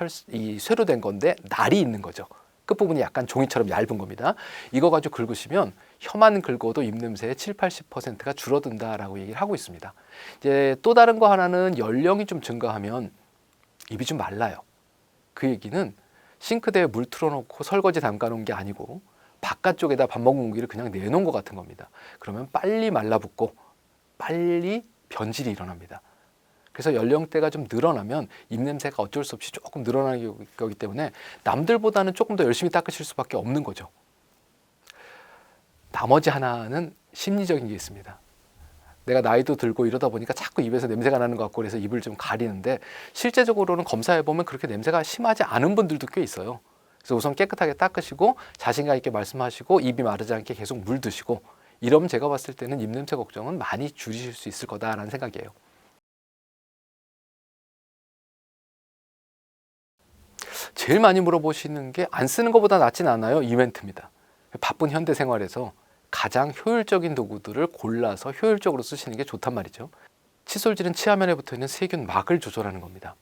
Speaker 1: 쇠로 된 건데 날이 있는 거죠. 끝부분이 약간 종이처럼 얇은 겁니다. 이거 가지고 긁으시면 혀만 긁어도 입냄새의 70~80%가 줄어든다라고 얘기를 하고 있습니다. 이제 또 다른 거 하나는 연령이 좀 증가하면 입이 좀 말라요. 그 얘기는 싱크대에 물 틀어놓고 설거지 담가놓은 게 아니고 바깥쪽에다 밥 먹은 공기를 그냥 내놓은 것 같은 겁니다. 그러면 빨리 말라붙고 빨리 변질이 일어납니다. 그래서 연령대가 좀 늘어나면 입냄새가 어쩔 수 없이 조금 늘어나는 거기 때문에 남들보다는 조금 더 열심히 닦으실 수밖에 없는 거죠. 나머지 하나는 심리적인 게 있습니다. 내가 나이도 들고 이러다 보니까 자꾸 입에서 냄새가 나는 것 같고 그래서 입을 좀 가리는데 실제적으로는 검사해보면 그렇게 냄새가 심하지 않은 분들도 꽤 있어요. 그래서 우선 깨끗하게 닦으시고 자신감 있게 말씀하시고 입이 마르지 않게 계속 물 드시고 이러면 제가 봤을 때는 입냄새 걱정은 많이 줄이실 수 있을 거다라는 생각이에요. 제일 많이 물어보시는 게 안 쓰는 것보다 낫진 않아요. 이벤트입니다. 바쁜 현대 생활에서 가장 효율적인 도구들을 골라서 효율적으로 쓰시는 게 좋단 말이죠. 칫솔질은 치아면에 붙어있는 세균막을 조절하는 겁니다.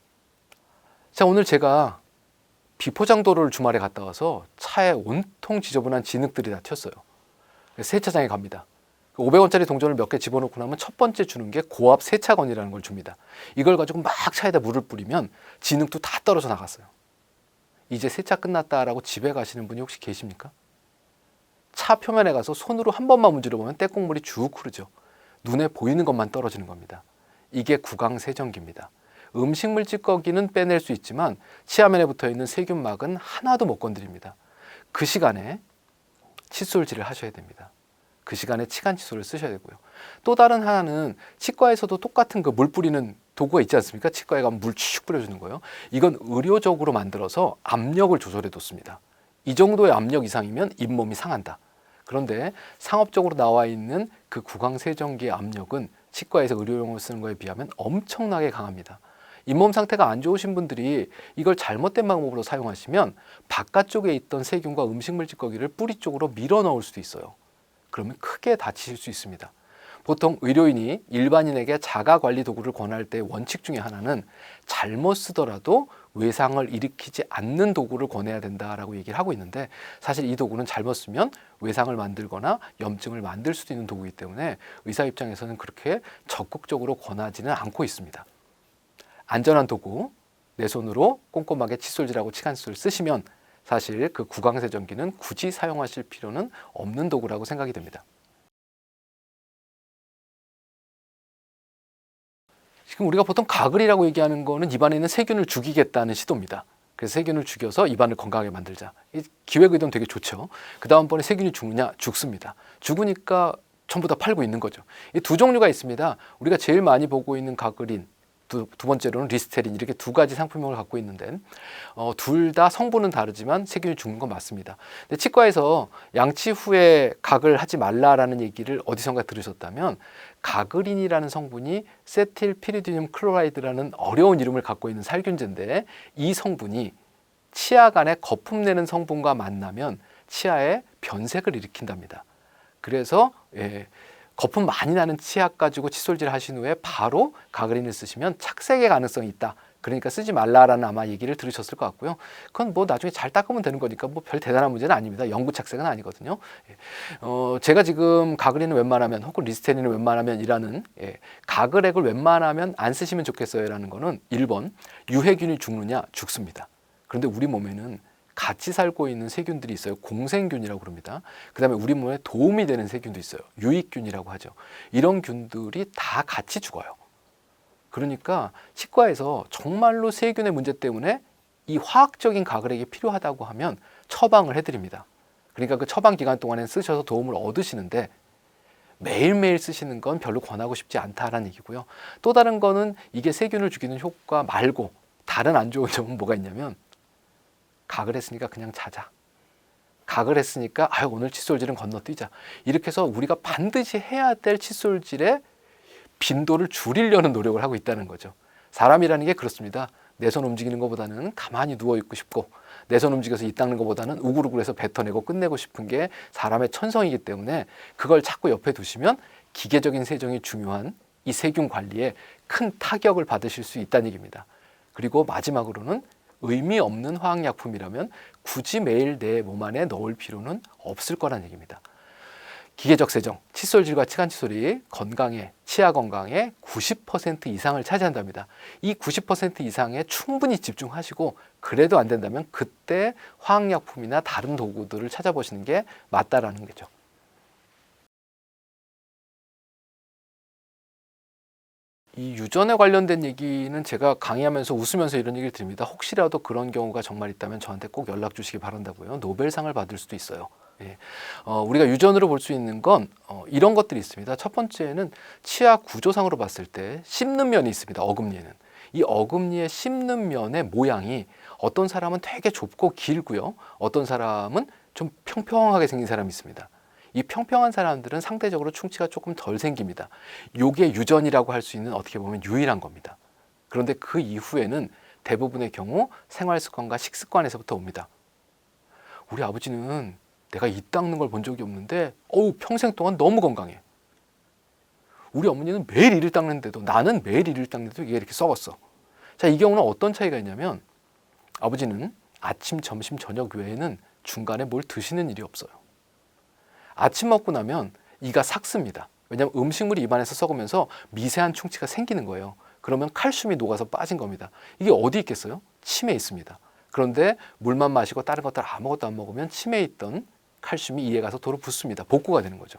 Speaker 1: 자, 오늘 제가 비포장도로를 주말에 갔다 와서 차에 온통 지저분한 진흙들이 다 튀었어요. 세차장에 갑니다. 500원짜리 동전을 몇 개 집어넣고 나면 첫 번째 주는 게 고압 세차건이라는 걸 줍니다. 이걸 가지고 막 차에다 물을 뿌리면 진흙도 다 떨어져 나갔어요. 이제 세차 끝났다라고 집에 가시는 분이 혹시 계십니까? 차 표면에 가서 손으로 한 번만 문질러 보면 떼국물이 쭉 흐르죠. 눈에 보이는 것만 떨어지는 겁니다. 이게 구강세정기입니다. 음식물 찌꺼기는 빼낼 수 있지만 치아면에 붙어있는 세균막은 하나도 못 건드립니다. 그 시간에 칫솔질을 하셔야 됩니다. 그 시간에 치간 칫솔을 쓰셔야 되고요. 또 다른 하나는 치과에서도 똑같은 그 물 뿌리는 도구가 있지 않습니까? 치과에 가면 물 쭉 뿌려주는 거예요. 이건 의료적으로 만들어서 압력을 조절해 뒀습니다. 이 정도의 압력 이상이면 잇몸이 상한다. 그런데 상업적으로 나와 있는 그 구강세정기의 압력은 치과에서 의료용으로 쓰는 거에 비하면 엄청나게 강합니다. 잇몸 상태가 안 좋으신 분들이 이걸 잘못된 방법으로 사용하시면 바깥쪽에 있던 세균과 음식물 찌꺼기를 뿌리 쪽으로 밀어 넣을 수도 있어요. 그러면 크게 다치실 수 있습니다. 보통 의료인이 일반인에게 자가관리 도구를 권할 때 원칙 중에 하나는 잘못 쓰더라도 외상을 일으키지 않는 도구를 권해야 된다라고 얘기를 하고 있는데, 사실 이 도구는 잘못 쓰면 외상을 만들거나 염증을 만들 수도 있는 도구이기 때문에 의사 입장에서는 그렇게 적극적으로 권하지는 않고 있습니다. 안전한 도구, 내 손으로 꼼꼼하게 칫솔질하고 치간칫솔을 쓰시면 사실 그 구강세정기는 굳이 사용하실 필요는 없는 도구라고 생각이 됩니다. 지금 우리가 보통 가글이라고 얘기하는 거는 입안에 있는 세균을 죽이겠다는 시도입니다. 그래서 세균을 죽여서 입안을 건강하게 만들자. 이 기획 의도는 되게 좋죠. 그 다음번에 세균이 죽느냐? 죽습니다. 죽으니까 전부 다 팔고 있는 거죠. 이 두 종류가 있습니다. 우리가 제일 많이 보고 있는 가글인, 두 번째로는 리스테린, 이렇게 두 가지 상품명을 갖고 있는데 둘 다 성분은 다르지만 세균이 죽는 건 맞습니다. 근데 치과에서 양치 후에 가글 하지 말라라는 얘기를 어디선가 들으셨다면, 가글인이라는 성분이 세틸피리디늄 클로라이드라는 어려운 이름을 갖고 있는 살균제인데, 이 성분이 치아 안에 거품 내는 성분과 만나면 치아에 변색을 일으킨답니다. 그래서 거품 많이 나는 치아 가지고 칫솔질 하신 후에 바로 가글인을 쓰시면 착색의 가능성이 있다. 그러니까 쓰지 말라라는 아마 얘기를 들으셨을 것 같고요. 그건 뭐 나중에 잘 닦으면 되는 거니까 뭐 별 대단한 문제는 아닙니다. 영구 착색은 아니거든요. 제가 지금 가글인을 웬만하면, 혹은 리스테린을 웬만하면 이라는 가글액을 웬만하면 안 쓰시면 좋겠어요라는 거는 1번, 유해균이 죽느냐? 죽습니다. 그런데 우리 몸에는 같이 살고 있는 세균들이 있어요. 공생균이라고 그럽니다. 그 다음에 우리 몸에 도움이 되는 세균도 있어요. 유익균이라고 하죠. 이런 균들이 다 같이 죽어요. 그러니까 치과에서 정말로 세균의 문제 때문에 이 화학적인 가글액이 필요하다고 하면 처방을 해드립니다. 그러니까 그 처방 기간 동안에 쓰셔서 도움을 얻으시는데, 매일매일 쓰시는 건 별로 권하고 싶지 않다라는 얘기고요. 또 다른 거는 이게 세균을 죽이는 효과 말고 다른 안 좋은 점은 뭐가 있냐면, 가글 했으니까 그냥 자자. 가글 했으니까 오늘 칫솔질은 건너뛰자. 이렇게 해서 우리가 반드시 해야 될 칫솔질의 빈도를 줄이려는 노력을 하고 있다는 거죠. 사람이라는 게 그렇습니다. 내 손 움직이는 것보다는 가만히 누워있고 싶고, 내 손 움직여서 입 닦는 것보다는 우글우글해서 뱉어내고 끝내고 싶은 게 사람의 천성이기 때문에, 그걸 자꾸 옆에 두시면 기계적인 세정이 중요한 이 세균 관리에 큰 타격을 받으실 수 있다는 얘기입니다. 그리고 마지막으로는 의미 없는 화학약품이라면 굳이 매일 내 몸 안에 넣을 필요는 없을 거란 얘기입니다. 기계적 세정, 칫솔질과 치간칫솔이 치아 건강의 90% 이상을 차지한답니다. 이 90% 이상에 충분히 집중하시고, 그래도 안 된다면 그때 화학약품이나 다른 도구들을 찾아보시는 게 맞다라는 거죠. 이 유전에 관련된 얘기는 제가 강의하면서 웃으면서 이런 얘기를 드립니다. 혹시라도 그런 경우가 정말 있다면 저한테 꼭 연락 주시기 바란다고요. 노벨상을 받을 수도 있어요. 우리가 유전으로 볼 수 있는 건 이런 것들이 있습니다. 첫 번째는 치아 구조상으로 봤을 때 씹는 면이 있습니다. 어금니에는. 이 어금니의 씹는 면의 모양이 어떤 사람은 되게 좁고 길고요. 어떤 사람은 좀 평평하게 생긴 사람이 있습니다. 이 평평한 사람들은 상대적으로 충치가 조금 덜 생깁니다. 이게 유전이라고 할 수 있는, 어떻게 보면 유일한 겁니다. 그런데 그 이후에는 대부분의 경우 생활 습관과 식습관에서부터 옵니다. 우리 아버지는 내가 입 닦는 걸 본 적이 없는데 평생 동안 너무 건강해. 우리 어머니는 매일 이를 닦는데도, 나는 매일 이를 닦는데도 이게 이렇게 썩었어. 자, 이 경우는 어떤 차이가 있냐면, 아버지는 아침, 점심, 저녁 외에는 중간에 뭘 드시는 일이 없어요. 아침 먹고 나면 이가 삭습니다. 왜냐하면 음식물이 입안에서 썩으면서 미세한 충치가 생기는 거예요. 그러면 칼슘이 녹아서 빠진 겁니다. 이게 어디 있겠어요? 침에 있습니다. 그런데 물만 마시고 다른 것들 아무것도 안 먹으면 침에 있던 칼슘이 이에 가서 도로 붙습니다. 복구가 되는 거죠.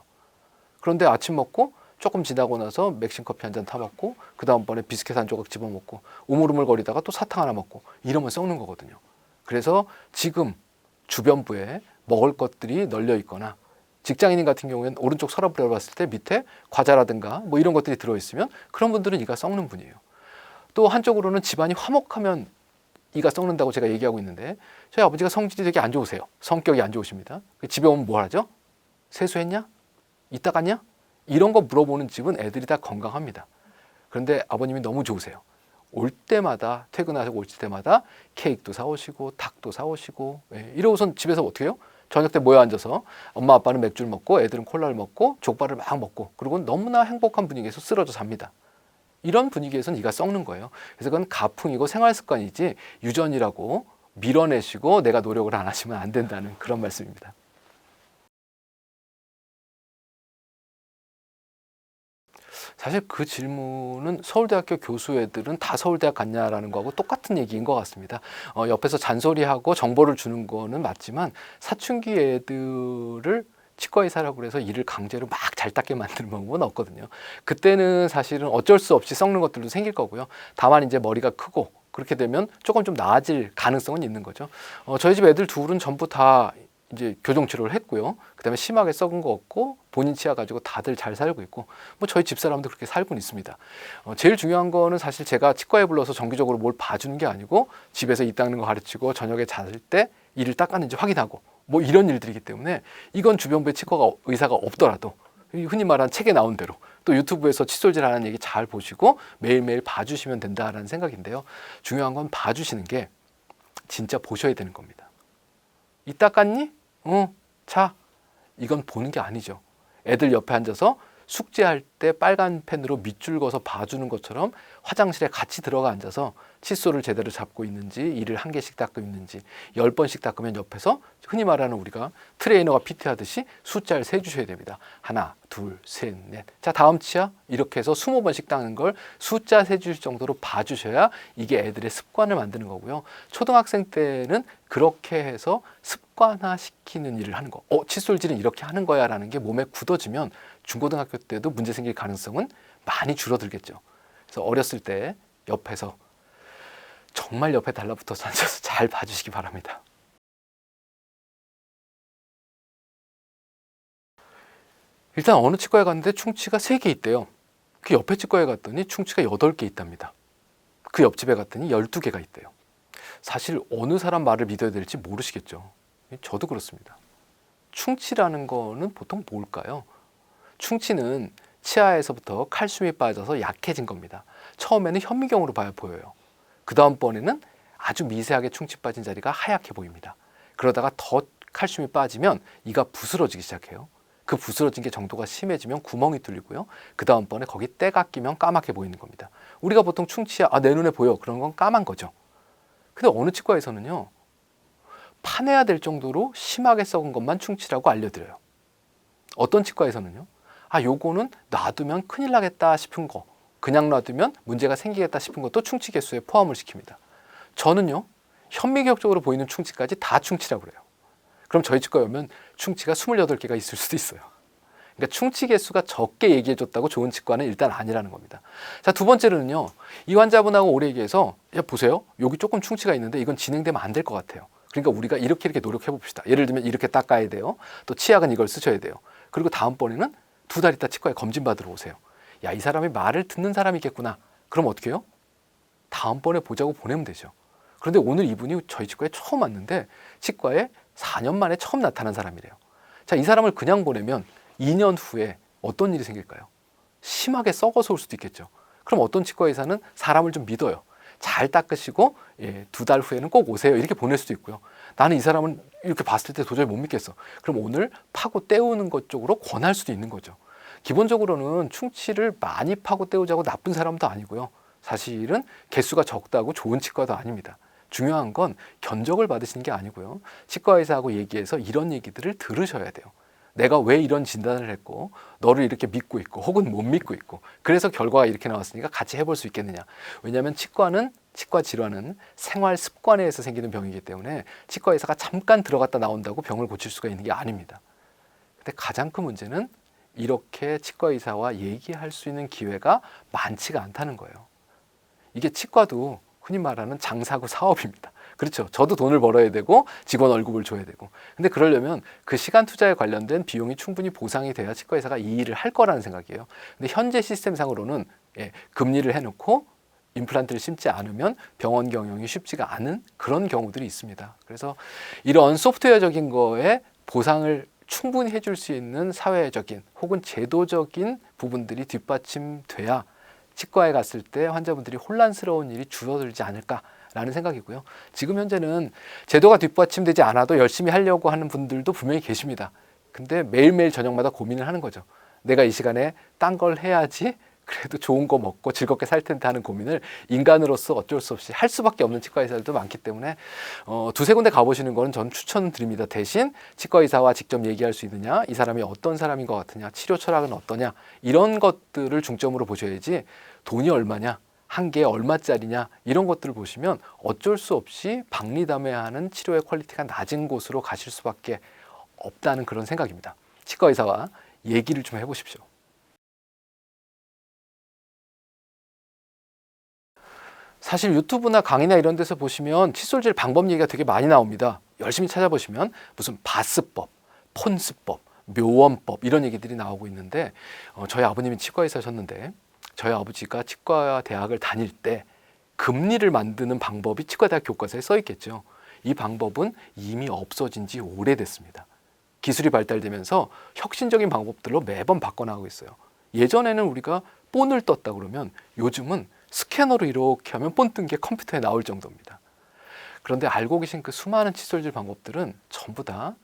Speaker 1: 그런데 아침 먹고 조금 지나고 나서 맥심 커피 한 잔 타먹고, 그 다음번에 비스켓 한 조각 집어먹고, 우물우물거리다가 또 사탕 하나 먹고, 이러면 썩는 거거든요. 그래서 지금 주변부에 먹을 것들이 널려 있거나, 직장인 같은 경우에는 오른쪽 서랍을 열어봤을 때 밑에 과자라든가 뭐 이런 것들이 들어있으면 그런 분들은 이가 썩는 분이에요. 또 한쪽으로는 집안이 화목하면 이가 썩는다고 제가 얘기하고 있는데, 저희 아버지가 성질이 되게 안 좋으세요. 성격이 안 좋으십니다. 집에 오면 뭐 하죠? 세수했냐? 이따 갔냐? 이런 거 물어보는 집은 애들이 다 건강합니다. 그런데 아버님이 너무 좋으세요. 올 때마다, 퇴근하시고 올 때마다 케이크도 사오시고 닭도 사오시고, 이러고선 집에서 어떻게 해요? 저녁 때 모여 앉아서 엄마 아빠는 맥주를 먹고 애들은 콜라를 먹고 족발을 막 먹고, 그리고 너무나 행복한 분위기에서 쓰러져 잡니다. 이런 분위기에서는 이가 썩는 거예요. 그래서 그건 가풍이고 생활습관이지 유전이라고 밀어내시고 내가 노력을 안 하시면 안 된다는 그런 말씀입니다. 사실 그 질문은 서울대학교 교수 애들은 다 서울대학 갔냐라는 거하고 똑같은 얘기인 것 같습니다. 옆에서 잔소리하고 정보를 주는 거는 맞지만 사춘기 애들을 치과 의사라고 해서 이를 강제로 막 잘 닦게 만드는 방법은 없거든요. 그때는 사실은 어쩔 수 없이 썩는 것들도 생길 거고요. 다만 이제 머리가 크고 그렇게 되면 조금 좀 나아질 가능성은 있는 거죠. 저희 집 애들 둘은 전부 다 이제 교정 치료를 했고요. 그다음에 심하게 썩은 거 없고 본인 치아 가지고 다들 잘 살고 있고 뭐 저희 집 사람도 그렇게 살고는 있습니다. 제일 중요한 거는 사실 제가 치과에 불러서 정기적으로 뭘 봐주는 게 아니고 집에서 이 닦는 거 가르치고 저녁에 잘 때 이를 닦았는지 확인하고 뭐 이런 일들이기 때문에 이건 주변부에 치과 의사가 없더라도 흔히 말하는 책에 나온 대로 또 유튜브에서 칫솔질 하는 얘기 잘 보시고 매일매일 봐주시면 된다라는 생각인데요. 중요한 건 봐주시는 게 진짜 보셔야 되는 겁니다. 이 닦았니? 자, 이건 보는 게 아니죠. 애들 옆에 앉아서 숙제할 때 빨간 펜으로 밑줄 그어서 봐주는 것처럼 화장실에 같이 들어가 앉아서 칫솔을 제대로 잡고 있는지, 이를 한 개씩 닦고 있는지, 10번씩 닦으면 옆에서 흔히 말하는 우리가 트레이너가 PT 하듯이 숫자를 세주셔야 됩니다. 하나, 둘, 셋, 넷. 자, 다음 치아 이렇게 해서 20번씩 닦는 걸 숫자 세주실 정도로 봐주셔야 이게 애들의 습관을 만드는 거고요. 초등학생 때는 그렇게 해서 습관화시키는 일을 하는 거. 칫솔질은 이렇게 하는 거야 라는 게 몸에 굳어지면 중고등학교 때도 문제 생길 가능성은 많이 줄어들겠죠. 그래서 어렸을 때 옆에서 정말 옆에 달라붙어서 앉아서 잘 봐주시기 바랍니다. 일단 어느 치과에 갔는데 충치가 3개 있대요. 그 옆에 치과에 갔더니 충치가 8개 있답니다. 그 옆집에 갔더니 12개가 있대요. 사실 어느 사람 말을 믿어야 될지 모르시겠죠. 저도 그렇습니다. 충치라는 거는 보통 뭘까요? 충치는 치아에서부터 칼슘이 빠져서 약해진 겁니다. 처음에는 현미경으로 봐야 보여요. 그 다음번에는 아주 미세하게 충치 빠진 자리가 하얗게 보입니다. 그러다가 더 칼슘이 빠지면 이가 부스러지기 시작해요. 그 부스러진 게 정도가 심해지면 구멍이 뚫리고요. 그 다음번에 거기 때가 끼면 까맣게 보이는 겁니다. 우리가 보통 충치야, 내 눈에 보여. 그런 건 까만 거죠. 근데 어느 치과에서는요, 파내야 될 정도로 심하게 썩은 것만 충치라고 알려드려요. 어떤 치과에서는요, 요거는 놔두면 큰일 나겠다 싶은 거, 그냥 놔두면 문제가 생기겠다 싶은 것도 충치 개수에 포함을 시킵니다. 저는요, 현미경적으로 보이는 충치까지 다 충치라고 그래요. 그럼 저희 치과에 오면 충치가 28개가 있을 수도 있어요. 그러니까 충치 개수가 적게 얘기해줬다고 좋은 치과는 일단 아니라는 겁니다. 자, 두 번째로는요, 이 환자분하고 오래 얘기해서, 야, 보세요. 여기 조금 충치가 있는데 이건 진행되면 안 될 것 같아요. 그러니까 우리가 이렇게 노력해 봅시다. 예를 들면 이렇게 닦아야 돼요. 또 치약은 이걸 쓰셔야 돼요. 그리고 다음번에는 2달 있다 치과에 검진 받으러 오세요. 야, 이 사람이 말을 듣는 사람이겠구나. 그럼 어떻게 해요? 다음번에 보자고 보내면 되죠. 그런데 오늘 이분이 저희 치과에 처음 왔는데 치과에 4년 만에 처음 나타난 사람이래요. 자, 이 사람을 그냥 보내면 2년 후에 어떤 일이 생길까요? 심하게 썩어서 올 수도 있겠죠. 그럼 어떤 치과 의사는 사람을 좀 믿어요. 잘 닦으시고 2달 후에는 꼭 오세요. 이렇게 보낼 수도 있고요. 나는 이 사람은 이렇게 봤을 때 도저히 못 믿겠어. 그럼 오늘 파고 떼우는 것 쪽으로 권할 수도 있는 거죠. 기본적으로는 충치를 많이 파고 떼우자고 나쁜 사람도 아니고요. 사실은 개수가 적다고 좋은 치과도 아닙니다. 중요한 건 견적을 받으시는 게 아니고요. 치과 의사하고 얘기해서 이런 얘기들을 들으셔야 돼요. 내가 왜 이런 진단을 했고 너를 이렇게 믿고 있고 혹은 못 믿고 있고 그래서 결과가 이렇게 나왔으니까 같이 해볼 수 있겠느냐. 왜냐하면 치과 질환은 생활 습관에 의해서 생기는 병이기 때문에 치과 의사가 잠깐 들어갔다 나온다고 병을 고칠 수가 있는 게 아닙니다. 근데 가장 큰 문제는 이렇게 치과 의사와 얘기할 수 있는 기회가 많지가 않다는 거예요. 이게 치과도 흔히 말하는 장사고 사업입니다. 그렇죠. 저도 돈을 벌어야 되고 직원 월급을 줘야 되고. 근데 그러려면 그 시간 투자에 관련된 비용이 충분히 보상이 돼야 치과 의사가 이 일을 할 거라는 생각이에요. 근데 현재 시스템상으로는 금리를 해놓고 임플란트를 심지 않으면 병원 경영이 쉽지가 않은 그런 경우들이 있습니다. 그래서 이런 소프트웨어적인 거에 보상을 충분히 해줄 수 있는 사회적인 혹은 제도적인 부분들이 뒷받침돼야 치과에 갔을 때 환자분들이 혼란스러운 일이 줄어들지 않을까라는 생각이고요. 지금 현재는 제도가 뒷받침되지 않아도 열심히 하려고 하는 분들도 분명히 계십니다. 근데 매일매일 저녁마다 고민을 하는 거죠. 내가 이 시간에 딴 걸 해야지 그래도 좋은 거 먹고 즐겁게 살 텐데 하는 고민을 인간으로서 어쩔 수 없이 할 수밖에 없는 치과 의사들도 많기 때문에 두세 군데 가보시는 거는 전 추천드립니다. 대신 치과 의사와 직접 얘기할 수 있느냐, 이 사람이 어떤 사람인 것 같으냐, 치료 철학은 어떠냐, 이런 것들을 중점으로 보셔야지 돈이 얼마냐, 한 개에 얼마짜리냐, 이런 것들을 보시면 어쩔 수 없이 박리담회하는 치료의 퀄리티가 낮은 곳으로 가실 수밖에 없다는 그런 생각입니다. 치과 의사와 얘기를 좀 해보십시오. 사실 유튜브나 강의나 이런 데서 보시면 칫솔질 방법 얘기가 되게 많이 나옵니다. 열심히 찾아보시면 무슨 바스법, 폰스법, 묘원법 이런 얘기들이 나오고 있는데 저희 아버님이 치과 의사셨는데 저희 아버지가 치과 대학을 다닐 때 금리를 만드는 방법이 치과대학 교과서에 써 있겠죠. 이 방법은 이미 없어진 지 오래됐습니다. 기술이 발달되면서 혁신적인 방법들로 매번 바꿔나가고 있어요. 예전에는 우리가 본을 떴다 그러면 요즘은 스캐너로 이렇게 하면 본 뜬 게 컴퓨터에 나올 정도입니다. 그런데 알고 계신 그 수많은 칫솔질 방법들은 전부 다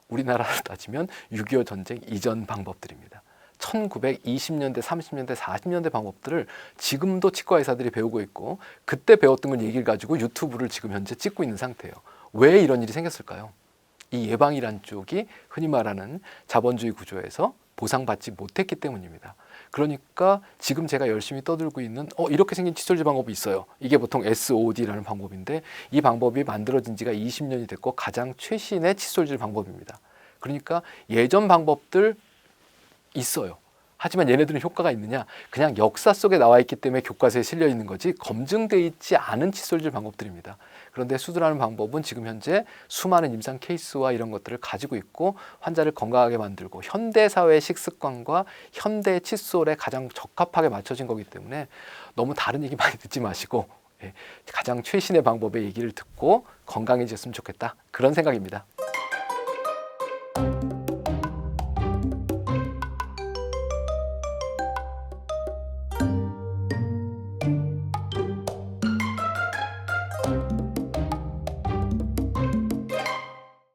Speaker 1: 우리나라로 따지면 6.25 전쟁 이전 방법들입니다. 1920년대, 30년대, 40년대 방법들을 지금도 치과 의사들이 배우고 있고 그때 배웠던 걸 얘기를 가지고 유튜브를 지금 현재 찍고 있는 상태예요. 왜 이런 일이 생겼을까요? 이 예방이란 쪽이 흔히 말하는 자본주의 구조에서 보상받지 못했기 때문입니다. 그러니까 지금 제가 열심히 떠들고 있는 이렇게 생긴 칫솔질 방법이 있어요. 이게 보통 SOD라는 방법인데 이 방법이 만들어진 지가 20년이 됐고 가장 최신의 칫솔질 방법입니다. 그러니까 예전 방법들 있어요. 하지만 얘네들은 효과가 있느냐? 그냥 역사 속에 나와 있기 때문에 교과서에 실려 있는 거지 검증되어 있지 않은 칫솔질 방법들입니다. 그런데 수술하는 방법은 지금 현재 수많은 임상 케이스와 이런 것들을 가지고 있고 환자를 건강하게 만들고 현대사회의 식습관과 현대 칫솔에 가장 적합하게 맞춰진 거기 때문에 너무 다른 얘기 많이 듣지 마시고 가장 최신의 방법의 얘기를 듣고 건강해졌으면 좋겠다. 그런 생각입니다.